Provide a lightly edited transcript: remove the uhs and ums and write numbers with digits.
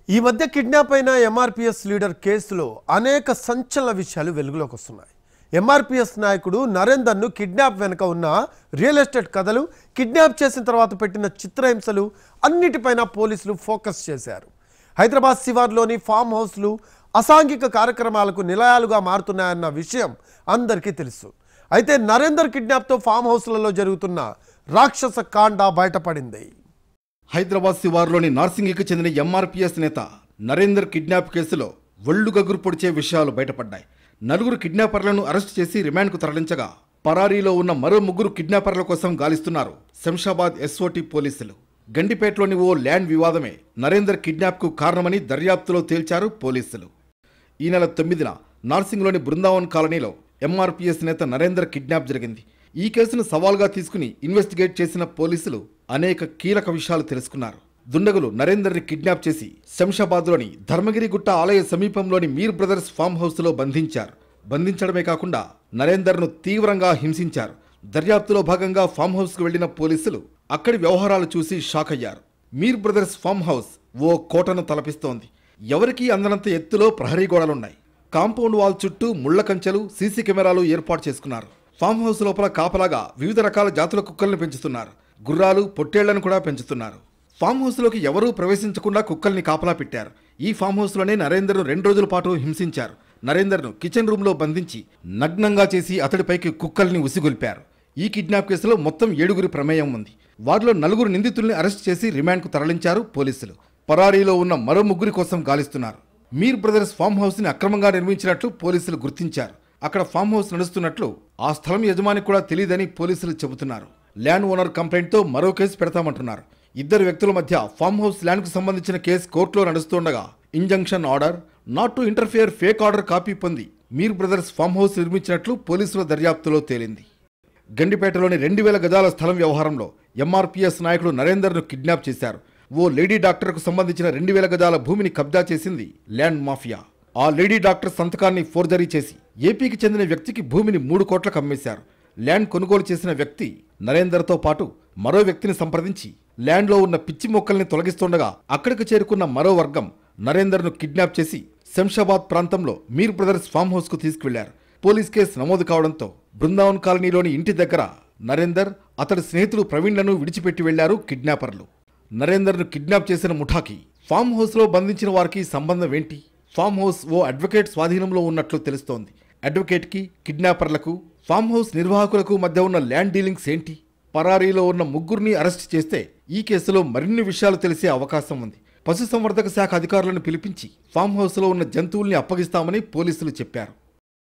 ఈ మధ్య కిడ్నాప్ అయిన ఎంఆర్పీఎస్ లీడర్ కేసులో అనేక సంచలన విషయాలు వెలుగులోకి వస్తున్నాయి. ఎంఆర్పీఎస్ నాయకుడు నరేందర్ను కిడ్నాప్ వెనుక ఉన్న రియల్ ఎస్టేట్ కథలు, కిడ్నాప్ చేసిన తర్వాత పెట్టిన చిత్రహింసలు అన్నిటిపైన పోలీసులు ఫోకస్ చేశారు. హైదరాబాద్ శివార్లోని ఫామ్ హౌస్లు అసాంఘిక కార్యక్రమాలకు నిలయాలుగా మారుతున్నాయన్న విషయం అందరికీ తెలుసు. అయితే నరేందర్ కిడ్నాప్తో ఫామ్ హౌస్లలో జరుగుతున్న రాక్షస కాండ బయటపడింది. హైదరాబాద్ శివార్లోని నార్సింగికి చెందిన ఎంఆర్పీఎస్ నేత నరేందర్ కిడ్నాప్ కేసులో ఒళ్ళు గగురు పొడిచే విషయాలు బయటపడ్డాయి. 4 కిడ్నాపర్లను అరెస్ట్ చేసి రిమాండ్కు తరలించగా పరారీలో ఉన్న మరో 3 కిడ్నాపర్ల కోసం గాలిస్తున్నారు శంషాబాద్ ఎస్ఓటీ పోలీసులు. గండిపేటలోని ఓ ల్యాండ్ వివాదమే నరేందర్ కిడ్నాప్కు కారణమని దర్యాప్తులో తేల్చారు పోలీసులు. ఈ నెల 9న నార్సింగ్లోని బృందావన్ కాలనీలో ఎంఆర్పీఎస్ నేత నరేందర్ కిడ్నాప్ జరిగింది. ఈ కేసును సవాల్గా తీసుకుని ఇన్వెస్టిగేట్ చేసిన పోలీసులు అనేక కీలక విషయాలు తెలుసుకున్నారు. దుండగులు నరేందర్ని కిడ్నాప్ చేసి శంషాబాద్లోని ధర్మగిరిగుట్ట ఆలయ సమీపంలోని మీర్ బ్రదర్స్ ఫామ్ హౌస్లో బంధించారు. బంధించడమే కాకుండా నరేందర్ను తీవ్రంగా హింసించారు. దర్యాప్తులో భాగంగా ఫామ్ హౌస్కు వెళ్లిన పోలీసులు అక్కడి వ్యవహారాలు చూసి షాక్ అయ్యారు. మీర్ బ్రదర్స్ ఫామ్ హౌస్ ఓ కోటను తలపిస్తోంది. ఎవరికీ అందనంత ఎత్తులో ప్రహరీ గోడలున్నాయి. కాంపౌండ్ వాల్ చుట్టూ ముళ్ల కంచెలు, సీసీ కెమెరాలు ఏర్పాటు చేసుకున్నారు. ఫామ్ హౌస్ లోపల కాపలాగా వివిధ రకాల జాతుల కుక్కలను పెంచుతున్నారు. గుర్రాలు, పొట్టేళ్లను కూడా పెంచుతున్నారు. ఫామ్ హౌస్లోకి ఎవరూ ప్రవేశించకుండా కుక్కల్ని కాపలా పెట్టారు. ఈ ఫామ్ హౌస్లోనే నరేందర్ను 2 రోజుల పాటు హింసించారు. నరేందర్ను కిచెన్ రూమ్లో బంధించి నగ్నంగా చేసి అతడిపైకి కుక్కల్ని ఉసిగొల్పారు. ఈ కిడ్నాప్ కేసులో మొత్తం 7 ప్రమేయం ఉంది. వారిలో 4 నిందితుల్ని అరెస్ట్ చేసి రిమాండ్కు తరలించారు పోలీసులు. పరారీలో ఉన్న మరో 3 కోసం గాలిస్తున్నారు. మీర్ బ్రదర్స్ ఫామ్ హౌస్ని అక్రమంగా నిర్మించినట్లు పోలీసులు గుర్తించారు. అక్కడ ఫామ్ హౌస్ నడుస్తున్నట్లు ఆ స్థలం యజమానికి కూడా తెలియదని పోలీసులు చెబుతున్నారు. ల్యాండ్ ఓనర్ కంప్లైంట్తో మరో కేసు పెడతామంటున్నారు. 2 వ్యక్తుల మధ్య ఫామ్ హౌస్ ల్యాండ్కు సంబంధించిన కేసు కోర్టులో నడుస్తుండగా injunction order, not to interfere fake order copy పొంది మీర్ బ్రదర్స్ ఫామ్ హౌస్ నిర్మించినట్లు పోలీసుల దర్యాప్తులో తేలింది. గండిపేటలోని 2000 గజాల స్థలం వ్యవహారంలో ఎంఆర్పీఎస్ నాయకుడు నరేందర్ను కిడ్నాప్ చేశారు. ఓ లేడీ డాక్టర్కు సంబంధించిన 2000 గజాల భూమిని కబ్జా చేసింది ల్యాండ్ మాఫియా. ఆ లేడీ డాక్టర్ సంతకాన్ని ఫోర్జరీ చేసి ఏపీకి చెందిన వ్యక్తికి భూమిని 3 కోట్లకు అమ్మేశారు. ల్యాండ్ కొనుగోలు చేసిన వ్యక్తి నరేందర్తో పాటు మరో వ్యక్తిని సంప్రదించి ల్యాండ్లో ఉన్న పిచ్చి మొక్కల్ని తొలగిస్తుండగా అక్కడికి చేరుకున్న మరో వర్గం నరేందర్ను కిడ్నాప్ చేసి శంషాబాద్ ప్రాంతంలో మీర్ బ్రదర్స్ ఫామ్ హౌస్కు తీసుకువెళ్లారు. పోలీస్ కేసు నమోదు కావడంతో బృందావన్ కాలనీలోని ఇంటి దగ్గర నరేందర్, అతడి స్నేహితులు ప్రవీణ్లను విడిచిపెట్టి వెళ్లారు కిడ్నాపర్లు. నరేందర్ను కిడ్నాప్ చేసిన ముఠాకి ఫామ్ హౌస్లో బంధించిన వారికి సంబంధం ఏంటి? ఫామ్ హౌస్ ఓ అడ్వకేట్ స్వాధీనంలో ఉన్నట్లు తెలుస్తోంది. అడ్వకేట్కి, కిడ్నాపర్లకు, ఫామ్ హౌస్ నిర్వాహకులకు మధ్య ఉన్న ల్యాండ్ డీలింగ్స్ ఏంటి? పరారీలో ఉన్న 3 అరెస్ట్ చేస్తే ఈ కేసులో మరిన్ని విషయాలు తెలిసే అవకాశం ఉంది. పశుసంవర్ధక శాఖ అధికారులను పిలిపించి ఫామ్ హౌస్లో ఉన్న జంతువుల్ని అప్పగిస్తామని పోలీసులు చెప్పారు.